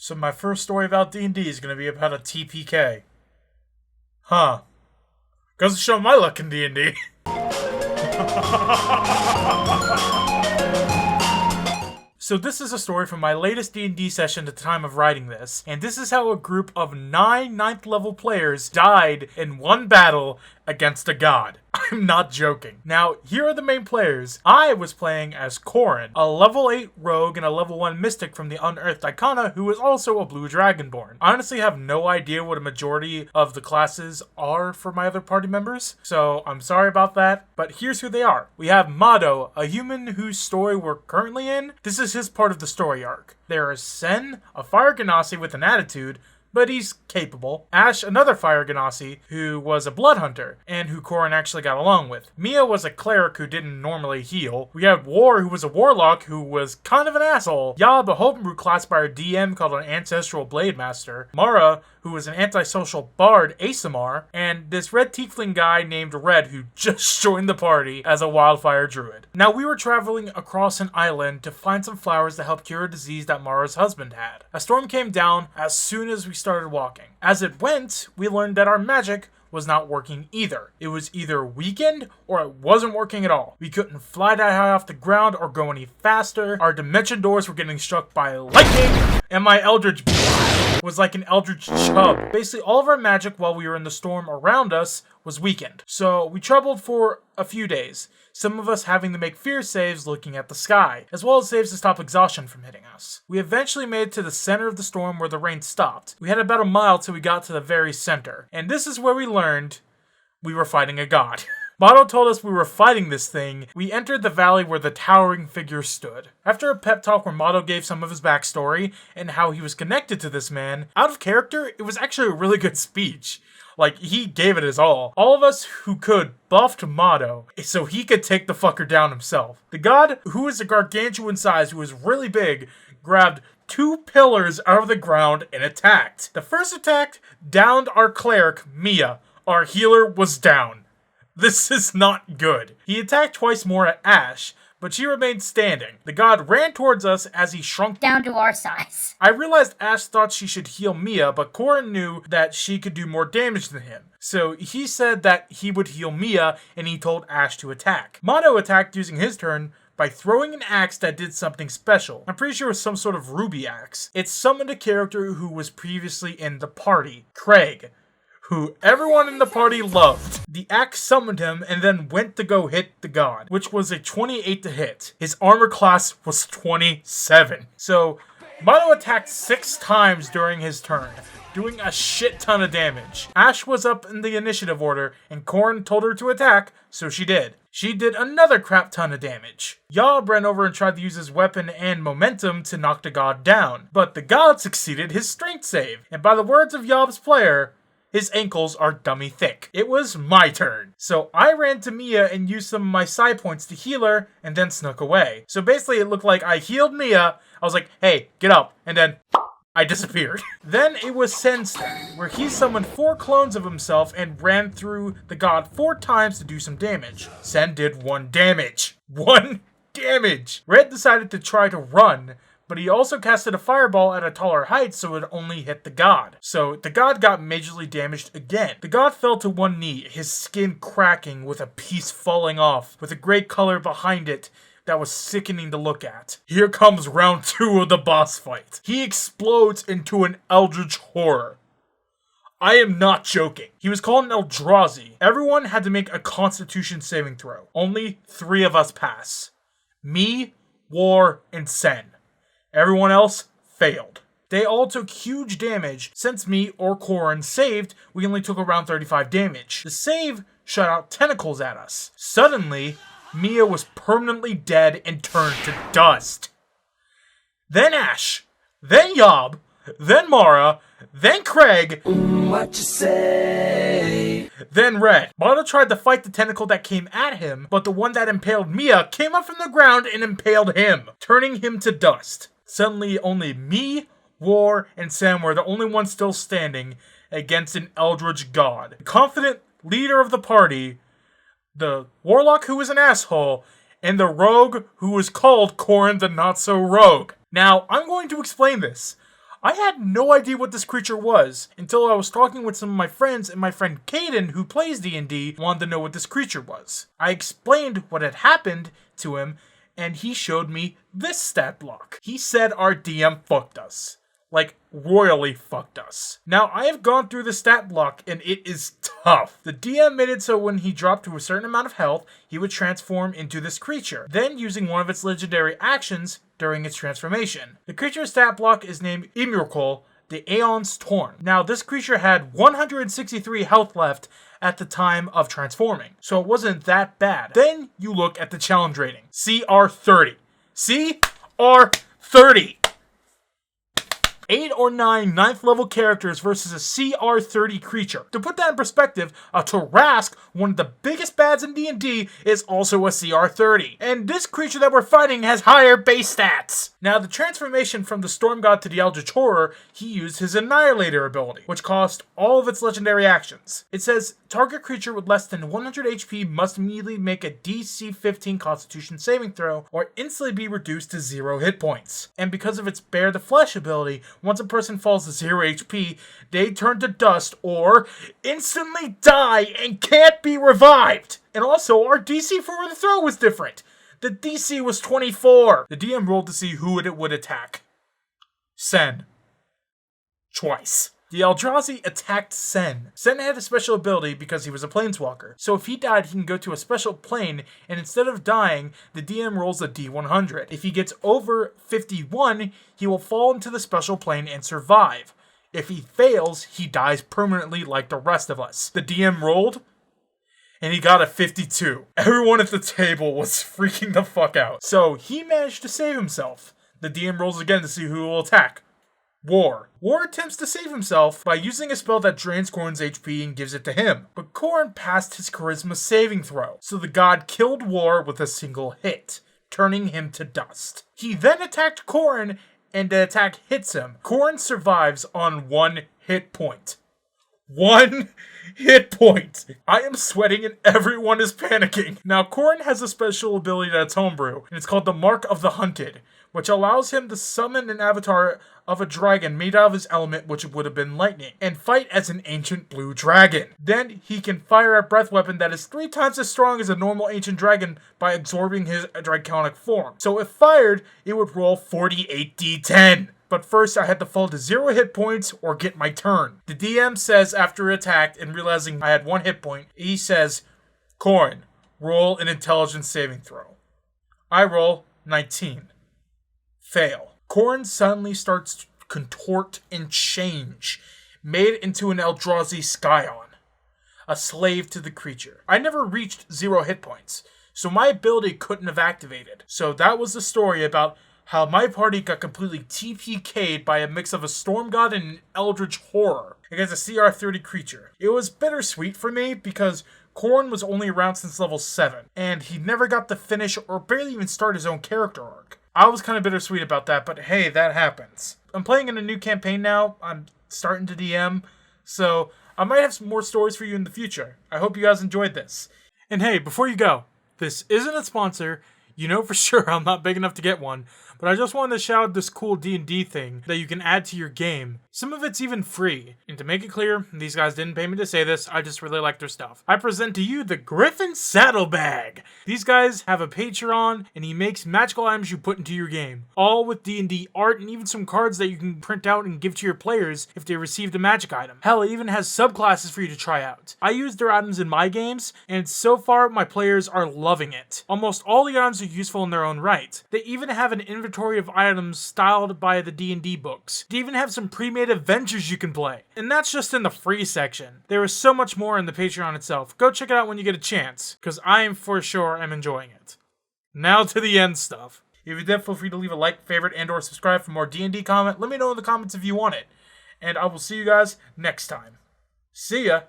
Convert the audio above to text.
So my first story about D&D is going to be about a TPK. Huh. Goes to show my luck in D&D. So this is a story from my latest D&D session at the time of writing this, and this is how a group of 9 9th level players died in one battle against a god. I'm not joking. Now, here are the main players. I was playing as Corrin, a level 8 rogue and a level 1 mystic from the Unearthed Icona who is also a blue dragonborn. I honestly have no idea what a majority of the classes are for my other party members, so I'm sorry about that, but here's who they are. We have Mado, a human whose story we're currently in. This is his part of the story arc. There is Sen, a fire ganassi with an attitude, but he's capable. Ash, another fire ganassi, who was a blood hunter, and who Corrin actually got along with. Mia was a cleric who didn't normally heal. We had War, who was a warlock, who was kind of an asshole. Yob, a homebrew class by our DM called an Ancestral Blade Master. Mara, who was an antisocial bard, Asamar, and this red tiefling guy named Red, who just joined the party as a wildfire druid. Now, we were traveling across an island to find some flowers to help cure a disease that Mara's husband had. A storm came down as soon as we started walking. As it went, we learned that our magic was not working either. It was either weakened or it wasn't working at all. We couldn't fly that high off the ground or go any faster. Our dimension doors were getting struck by lightning, and my eldritch was like an eldritch chub. Basically, all of our magic while we were in the storm around us was weakened. So we troubled for a few days, some of us having to make fear saves looking at the sky, as well as saves to stop exhaustion from hitting us. We eventually made it to the center of the storm where the rain stopped. We had about a mile till we got to the very center, and this is where we learned we were fighting a god. Motto told us we were fighting this thing. We entered the valley where the towering figure stood. After a pep talk where Motto gave some of his backstory and how he was connected to this man, out of character, it was actually a really good speech. Like, he gave it his all. All of us who could buffed Motto so he could take the fucker down himself. The god, who is a gargantuan size, who is really big, grabbed 2 pillars out of the ground and attacked. The first attack downed our cleric, Mia. Our healer was down. This is not good. He attacked twice more at Ash, but she remained standing. The god ran towards us as he shrunk down to our size. I realized Ash thought she should heal Mia, but Corrin knew that she could do more damage than him. So he said that he would heal Mia, and he told Ash to attack. Motto attacked using his turn by throwing an axe that did something special. I'm pretty sure it was some sort of ruby axe. It summoned a character who was previously in the party, Craig, who everyone in the party loved. The axe summoned him and then went to go hit the god, which was a 28 to hit. His armor class was 27. So, Motto attacked 6 times during his turn, doing a shit ton of damage. Ash was up in the initiative order, and Corrin told her to attack, so she did. She did another crap ton of damage. Yob ran over and tried to use his weapon and momentum to knock the god down, but the god succeeded his strength save, and by the words of Yob's player, his ankles are dummy thick. It was my turn. So I ran to Mia and used some of my psi points to heal her and then snuck away. So basically it looked like I healed Mia. I was like, hey, get up. And then I disappeared. Then it was Sen's turn, where he summoned 4 clones of himself and ran through the god 4 times to do some damage. Sen did 1 damage. 1 damage. Red decided to try to run, but he also casted a fireball at a taller height so it only hit the god. So the god got majorly damaged again. The god fell to 1 knee, his skin cracking with a piece falling off, with a gray color behind it that was sickening to look at. Here comes round 2 of the boss fight. He explodes into an eldritch horror. I am not joking. He was called an Eldrazi. Everyone had to make a constitution saving throw. Only 3 of us pass. Me, War, and Sen. Everyone else failed. They all took huge damage. Since me or Corrin saved, we only took around 35 damage. The save shot out tentacles at us. Suddenly, Mia was permanently dead and turned to dust. Then Ash, then Yob, then Mara, then Craig, what you say? Then Red. Motto tried to fight the tentacle that came at him, but the one that impaled Mia came up from the ground and impaled him, turning him to dust. Suddenly, only me, War, and Sam were the only ones still standing against an eldritch god. The confident leader of the party, the warlock who was an asshole, and the rogue who was called Corrin the Not-So-Rogue. Now, I'm going to explain this. I had no idea what this creature was until I was talking with some of my friends, and my friend Caden, who plays D&D, wanted to know what this creature was. I explained what had happened to him, and he showed me this stat block. He said our DM fucked us. Like, royally fucked us. Now, I have gone through the stat block, and it is tough. The DM made it so when he dropped to a certain amount of health, he would transform into this creature, then using one of its legendary actions during its transformation. The creature's stat block is named Emrakul, the Aeon's Torn. Now, this creature had 163 health left at the time of transforming, so it wasn't that bad. Then you look at the challenge rating. CR30. CR30! 8 or 9 9th level characters versus a CR30 creature. To put that in perspective, a Tarask, one of the biggest bads in D&D, is also a CR30. And this creature that we're fighting has higher base stats. Now, the transformation from the Storm God to the Eldritch Horror, he used his Annihilator ability, which cost all of its legendary actions. It says, target creature with less than 100 HP must immediately make a DC 15 Constitution saving throw, or instantly be reduced to 0 hit points. And because of its Bear the Flesh ability, once a person falls to 0 HP, they turn to dust or instantly die and can't be revived. And also, our DC for the throw was different. The DC was 24. The DM rolled to see who it would attack. Sen. Twice. The Eldrazi attacked Sen. Sen had a special ability because he was a planeswalker. So if he died, he can go to a special plane, and instead of dying, the DM rolls a D100. If he gets over 51, he will fall into the special plane and survive. If he fails, he dies permanently like the rest of us. The DM rolled, and he got a 52. Everyone at the table was freaking the fuck out. So he managed to save himself. The DM rolls again to see who will attack. War. War attempts to save himself by using a spell that drains Khorne's HP and gives it to him. But Khorne passed his charisma saving throw, so the god killed War with a single hit, turning him to dust. He then attacked Khorne, and the attack hits him. Khorne survives on 1 hit point. 1 hit point! I am sweating and everyone is panicking. Now, Khorne has a special ability that's homebrew, and it's called the Mark of the Hunted, which allows him to summon an avatar of a dragon made out of his element, which would have been lightning, and fight as an ancient blue dragon. Then he can fire a breath weapon that is 3 times as strong as a normal ancient dragon by absorbing his draconic form. So if fired, it would roll 48 d10. But first I had to fall to 0 hit points or get my turn. The DM says after attacked and realizing I had 1 hit point, he says, Khorne, roll an intelligence saving throw. I roll 19. Fail. Khorne suddenly starts to contort and change, made into an Eldrazi Scion, a slave to the creature. I never reached 0 hit points, so my ability couldn't have activated. So that was the story about how my party got completely TPK'd by a mix of a Storm God and an Eldritch Horror against a CR30 creature. It was bittersweet for me because Khorne was only around since level 7, and he never got to finish or barely even start his own character arc. I was kind of bittersweet about that, but hey, that happens. I'm playing in a new campaign now. I'm starting to DM, so I might have some more stories for you in the future. I hope you guys enjoyed this. And hey, before you go, this isn't a sponsor. You know for sure I'm not big enough to get one, but I just wanted to shout out this cool D&D thing that you can add to your game. Some of it's even free. And to make it clear, these guys didn't pay me to say this, I just really like their stuff. I present to you the Griffin Saddlebag. These guys have a Patreon, and he makes magical items you put into your game. All with D&D art and even some cards that you can print out and give to your players if they receive the magic item. Hell, it even has subclasses for you to try out. I use their items in my games, and so far my players are loving it. Almost all the items are useful in their own right. They even have an inventory of items styled by the D&D books. They even have some pre-made adventures you can play. And that's just in the free section. There is so much more in the Patreon itself. Go check it out when you get a chance, because I am for sure am enjoying it. Now to the end stuff. If you did, feel free to leave a like, favorite, and or subscribe for more D&D comment. Let me know in the comments if you want it. And I will see you guys next time. See ya!